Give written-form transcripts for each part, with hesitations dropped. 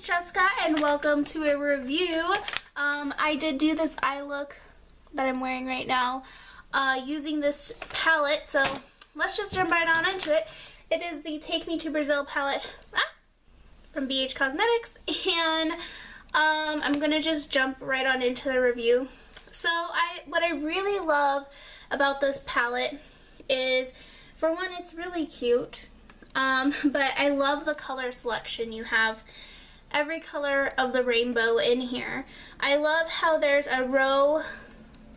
it's Jessica and welcome to a review. I did do this eye look that I'm wearing right now using this palette, so let's just jump right on into it. It is the Take Me to Brazil palette from BH Cosmetics, and I'm gonna just jump right on into the review. So what I really love about this palette is, for one, it's really cute. But I love the color selection. You have every color of the rainbow in here. I love how there's a row,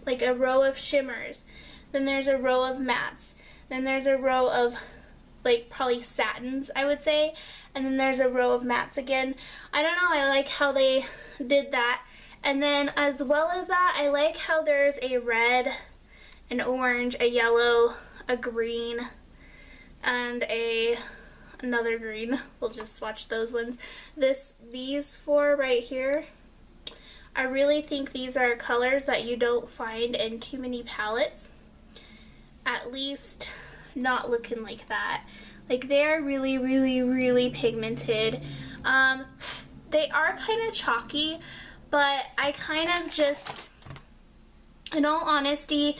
like a row of shimmers, then there's a row of mattes, then there's a row of like probably satins, I would say, and then there's a row of mattes again. I don't know, I like how they did that. And then as well as that, I like how there's a red, an orange, a yellow, a green, and another green. We'll just swatch those ones. These four right here, I really think these are colors that you don't find in too many palettes. At least not looking like that. Like, they're really, really, really pigmented. They are kind of chalky, but I kind of just, in all honesty,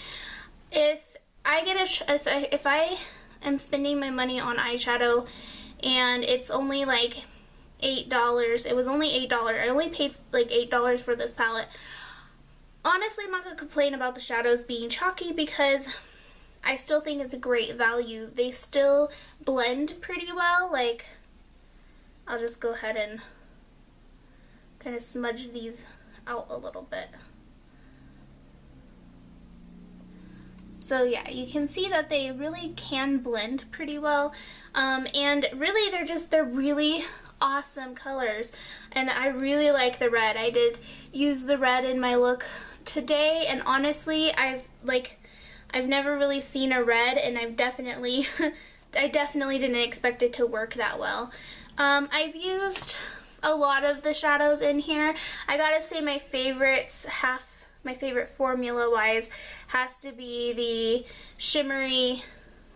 if I am spending my money on eyeshadow and it's only like $8, it was only $8, I only paid like $8 for this palette. Honestly, I'm not gonna complain about the shadows being chalky because I still think it's a great value. They still blend pretty well. Like, I'll just go ahead and kind of smudge these out a little bit. So yeah, you can see that they really can blend pretty well, and really they're really awesome colors, and I really like the red. I did use the red in my look today, and honestly, I've never really seen a red, and I definitely didn't expect it to work that well. I've used a lot of the shadows in here. I gotta say my favorite formula-wise has to be the shimmery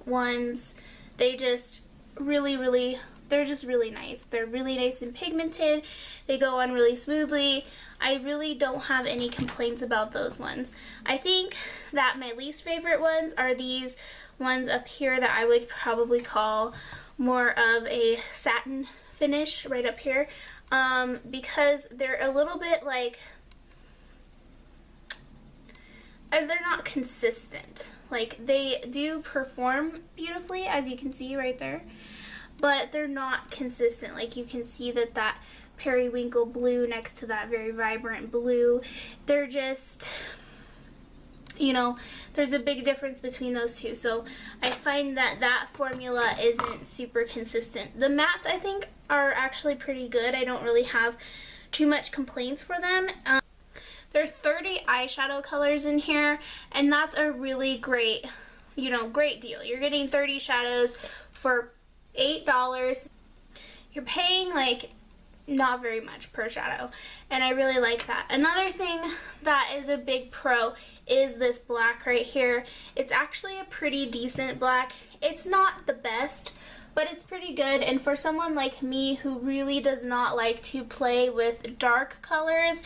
ones. They just they're just really nice. They're really nice and pigmented. They go on really smoothly. I really don't have any complaints about those ones. I think that my least favorite ones are these ones up here that I would probably call more of a satin finish right up here, because they're a little bit like, they're not consistent. Like, they do perform beautifully, as you can see right there, but they're not consistent. Like, you can see that periwinkle blue next to that very vibrant blue, they're just, you know, there's a big difference between those two. So I find that formula isn't super consistent. The mattes, I think, are actually pretty good. I don't really have too much complaints for them. There are 30 eyeshadow colors in here, and that's a really great, great deal. You're getting 30 shadows for $8. You're paying like not very much per shadow, and I really like that. Another thing that is a big pro is this black right here. It's actually a pretty decent black. It's not the best, but it's pretty good, and for someone like me who really does not like to play with dark colors,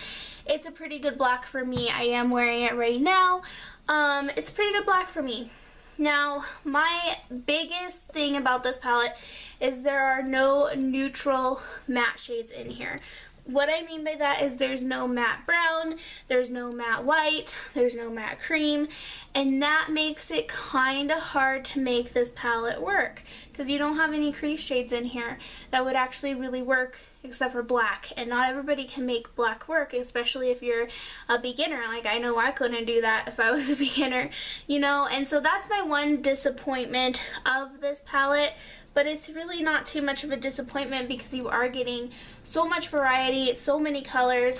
it's a pretty good black for me. I am wearing it right now. It's a pretty good black for me. Now, my biggest thing about this palette is there are no neutral matte shades in here. What I mean by that is there's no matte brown, there's no matte white, there's no matte cream, and that makes it kind of hard to make this palette work because you don't have any crease shades in here that would actually really work except for black, and not everybody can make black work, especially if you're a beginner. Like, I know I couldn't do that if I was a beginner, and so that's my one disappointment of this palette. But it's really not too much of a disappointment because you are getting so much variety, so many colors.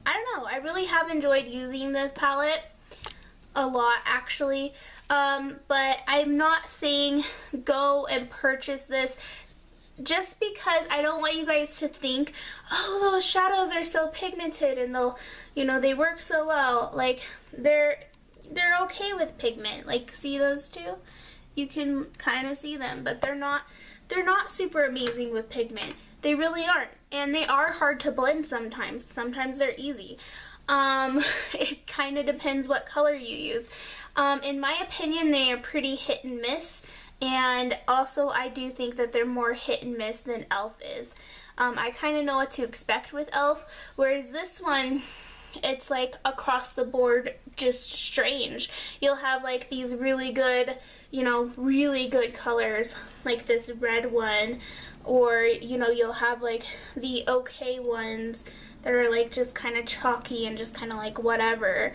I don't know, I really have enjoyed using this palette a lot, actually. But I'm not saying go and purchase this just because I don't want you guys to think, oh, those shadows are so pigmented and they'll, they work so well. Like, they're okay with pigment. Like, see those two? You can kind of see them, but they're not super amazing with pigment. They really aren't. And they are hard to blend sometimes. Sometimes they're easy. It kind of depends what color you use. In my opinion, they are pretty hit and miss. And also, I do think that they're more hit and miss than e.l.f. is. I kind of know what to expect with e.l.f. Whereas this one, it's like across the board just strange. You'll have like these really good, you know, really good colors, like this red one, or, you know, you'll have like the okay ones that are like just kind of chalky and just kind of like whatever.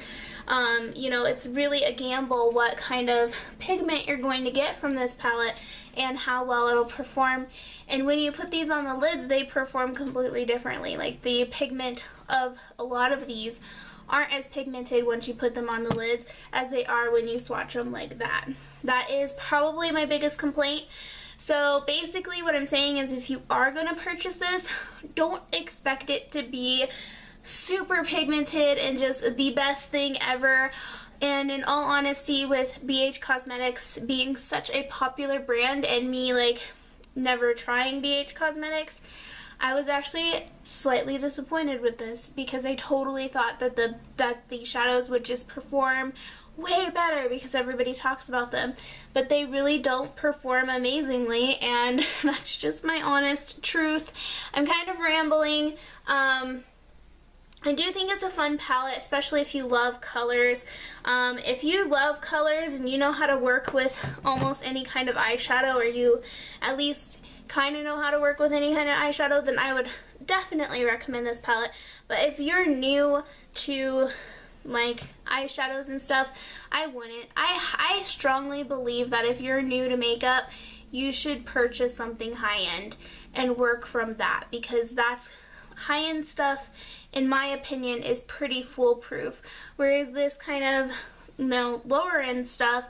You know, it's really a gamble what kind of pigment you're going to get from this palette and how well it'll perform. And when you put these on the lids, they perform completely differently. Like the pigment of a lot of these aren't as pigmented once you put them on the lids as they are when you swatch them like that. That is probably my biggest complaint. So basically what I'm saying is, if you are going to purchase this, don't expect it to be super pigmented and just the best thing ever. And in all honesty, with BH Cosmetics being such a popular brand and me like never trying BH Cosmetics, I was actually slightly disappointed with this, because I totally thought that the shadows would just perform way better because everybody talks about them, but they really don't perform amazingly, and that's just my honest truth. I'm kind of rambling. I do think it's a fun palette, especially if you love colors. If you love colors and you know how to work with almost any kind of eyeshadow, or you at least kind of know how to work with any kind of eyeshadow, then I would definitely recommend this palette. But if you're new to like eyeshadows and stuff, I wouldn't. I strongly believe that if you're new to makeup, you should purchase something high-end and work from that, because that's high-end stuff, in my opinion, is pretty foolproof. Whereas this kind of, you know, lower-end stuff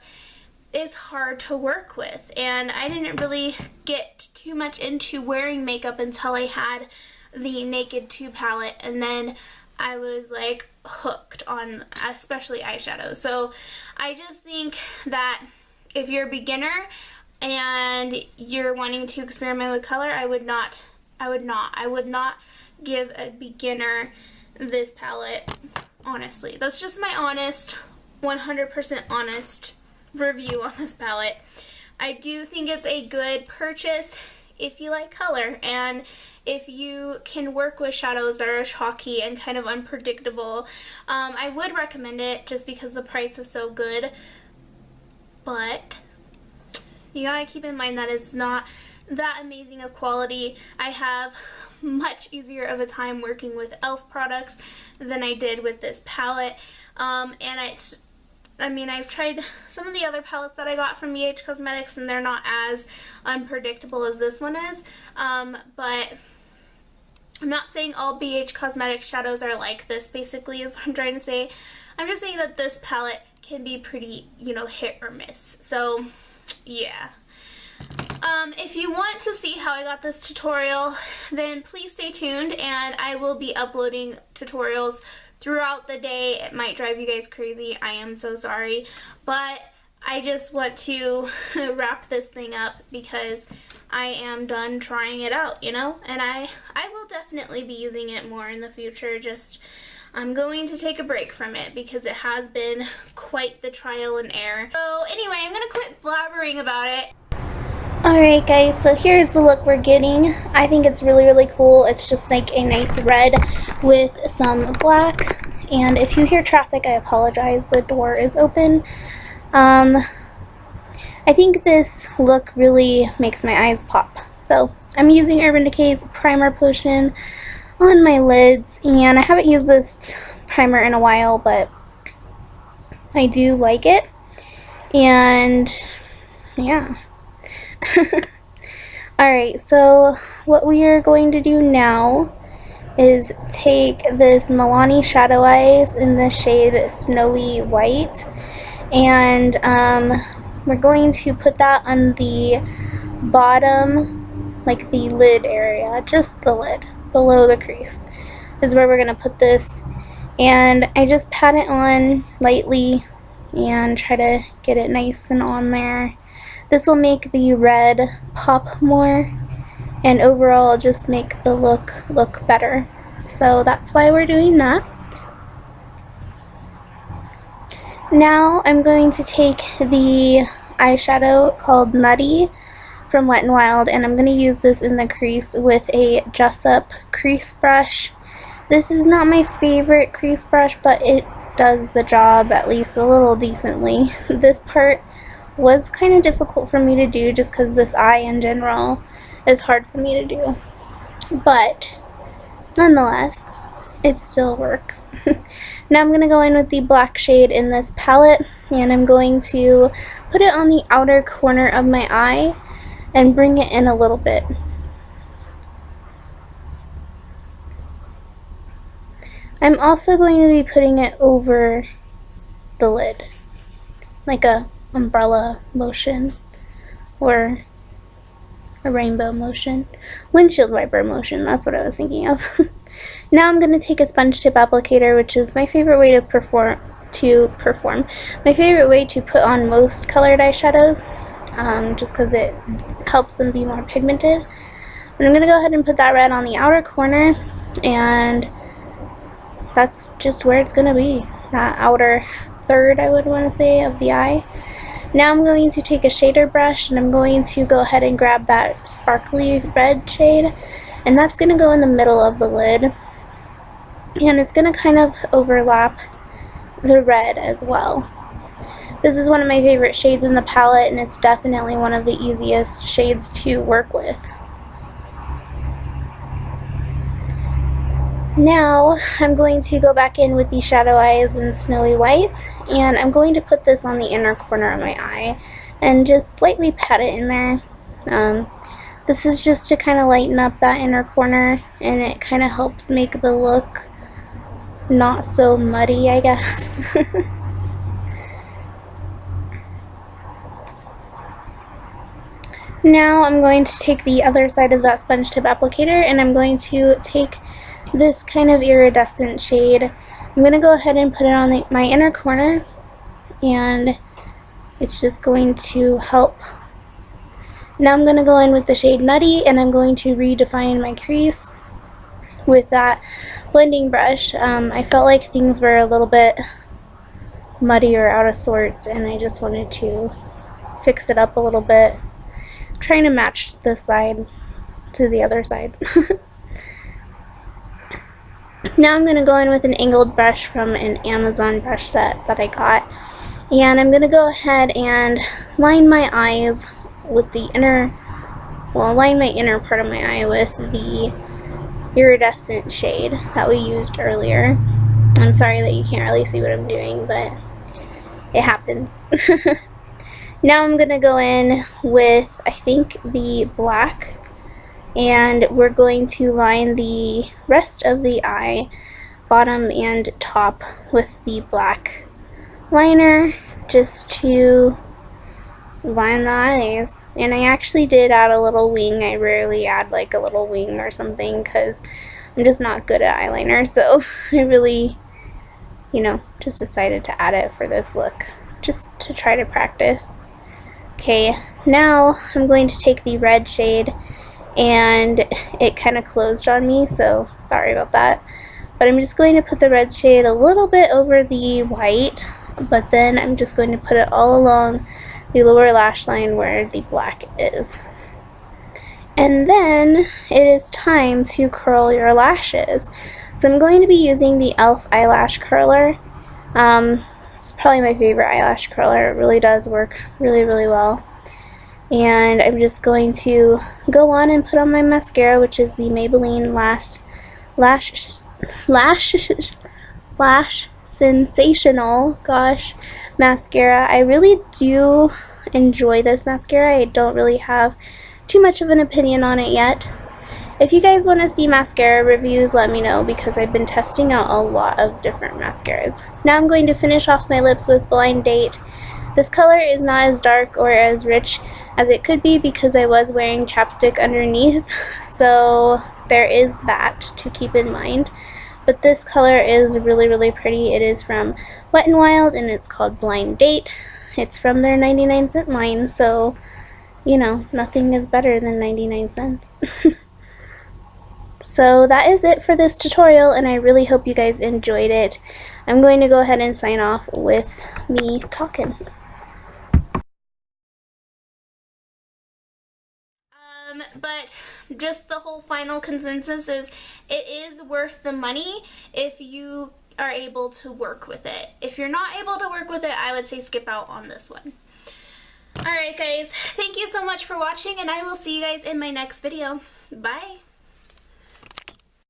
is hard to work with. And I didn't really get too much into wearing makeup until I had the Naked 2 palette, and then I was like hooked on especially eyeshadow. So I just think that if you're a beginner and you're wanting to experiment with color, I would not give a beginner this palette, honestly. That's just my honest, 100% honest review on this palette. I do think it's a good purchase if you like color, and if you can work with shadows that are chalky and kind of unpredictable. I would recommend it just because the price is so good, but you gotta keep in mind that it's not that amazing of quality. I have much easier of a time working with e.l.f. products than I did with this palette, and I mean, I've tried some of the other palettes that I got from BH Cosmetics, and they're not as unpredictable as this one is, but I'm not saying all BH Cosmetics shadows are like this, basically, is what I'm trying to say. I'm just saying that this palette can be pretty, you know, hit or miss. So, yeah. If you want to see how I got this tutorial, then please stay tuned, and I will be uploading tutorials throughout the day. It might drive you guys crazy. I am so sorry. But I just want to wrap this thing up because I am done trying it out, you know? And I will definitely be using it more in the future. Just, I'm going to take a break from it because it has been quite the trial and error. So anyway, I'm going to quit blabbering about it. Alright guys, so here's the look we're getting. I think it's really, really cool. It's just like a nice red with some black. And if you hear traffic, I apologize. The door is open. I think this look really makes my eyes pop. So I'm using Urban Decay's Primer Potion on my lids. And I haven't used this primer in a while, but I do like it. And yeah. Alright, so what we are going to do now is take this Milani Shadow Eyes in the shade Snowy White, and we're going to put that on the bottom, like the lid area, just the lid, below the crease is where we're going to put this. And I just pat it on lightly and try to get it nice and on there. This will make the red pop more, and overall just make the look better. So that's why we're doing that. Now I'm going to take the eyeshadow called Nutty from Wet n Wild, and I'm going to use this in the crease with a Jessup crease brush. This is not my favorite crease brush, but it does the job at least a little decently. This part was kind of difficult for me to do just because this eye in general is hard for me to do, but nonetheless it still works. Now I'm going to go in with the black shade in this palette, and I'm going to put it on the outer corner of my eye and bring it in a little bit. I'm also going to be putting it over the lid, like a umbrella motion or a rainbow motion. Windshield wiper motion, that's what I was thinking of. Now I'm going to take a sponge tip applicator, which is my favorite way to perform. My favorite way to put on most colored eyeshadows, just because it helps them be more pigmented. And I'm going to go ahead and put that red on the outer corner, and that's just where it's going to be, that outer third, I would want to say, of the eye. Now I'm going to take a shader brush, and I'm going to go ahead and grab that sparkly red shade, and that's going to go in the middle of the lid, and it's going to kind of overlap the red as well. This is one of my favorite shades in the palette, and it's definitely one of the easiest shades to work with. Now I'm going to go back in with the shadow eyes in Snowy White, and I'm going to put this on the inner corner of my eye and just lightly pat it in there. This is just to kind of lighten up that inner corner, and it kind of helps make the look not so muddy, I guess. Now I'm going to take the other side of that sponge tip applicator, and I'm going to take this kind of iridescent shade. I'm going to go ahead and put it on my inner corner, and it's just going to help. Now I'm going to go in with the shade Nutty, and I'm going to redefine my crease with that blending brush. I felt like things were a little bit muddy or out of sorts, and I just wanted to fix it up a little bit, trying to match this side to the other side. Now I'm going to go in with an angled brush from an Amazon brush set that I got, and I'm going to go ahead and line my eyes with the inner, well, line my inner part of my eye with the iridescent shade that we used earlier. I'm sorry that you can't really see what I'm doing, but it happens. Now I'm going to go in with, I think, the black, and we're going to line the rest of the eye, bottom and top, with the black liner just to line the eyes. And I actually did add a little wing. I rarely add like a little wing or something because I'm just not good at eyeliner, so I really, just decided to add it for this look, just to try to practice. Okay, now I'm going to take the red shade, and it kind of closed on me, so sorry about that. But I'm just going to put the red shade a little bit over the white, but then I'm just going to put it all along the lower lash line where the black is. And then it is time to curl your lashes. So I'm going to be using the e.l.f. eyelash curler. It's probably my favorite eyelash curler. It really does work really, really well. And I'm just going to go on and put on my mascara, which is the Maybelline Lash Sensational, gosh, mascara. I really do enjoy this mascara. I don't really have too much of an opinion on it yet. If you guys want to see mascara reviews, let me know, because I've been testing out a lot of different mascaras. Now I'm going to finish off my lips with Blind Date. This color is not as dark or as rich as it could be because I was wearing chapstick underneath, so there is that to keep in mind. But this color is really, really pretty. It is from Wet n Wild, and it's called Blind Date. It's from their 99-cent line, so you know, nothing is better than 99 cents. So that is it for this tutorial, and I really hope you guys enjoyed it. I'm going to go ahead and sign off with me talking. But just the whole final consensus is it is worth the money if you are able to work with it. If you're not able to work with it, I would say skip out on this one. Alright guys, thank you so much for watching, and I will see you guys in my next video. Bye!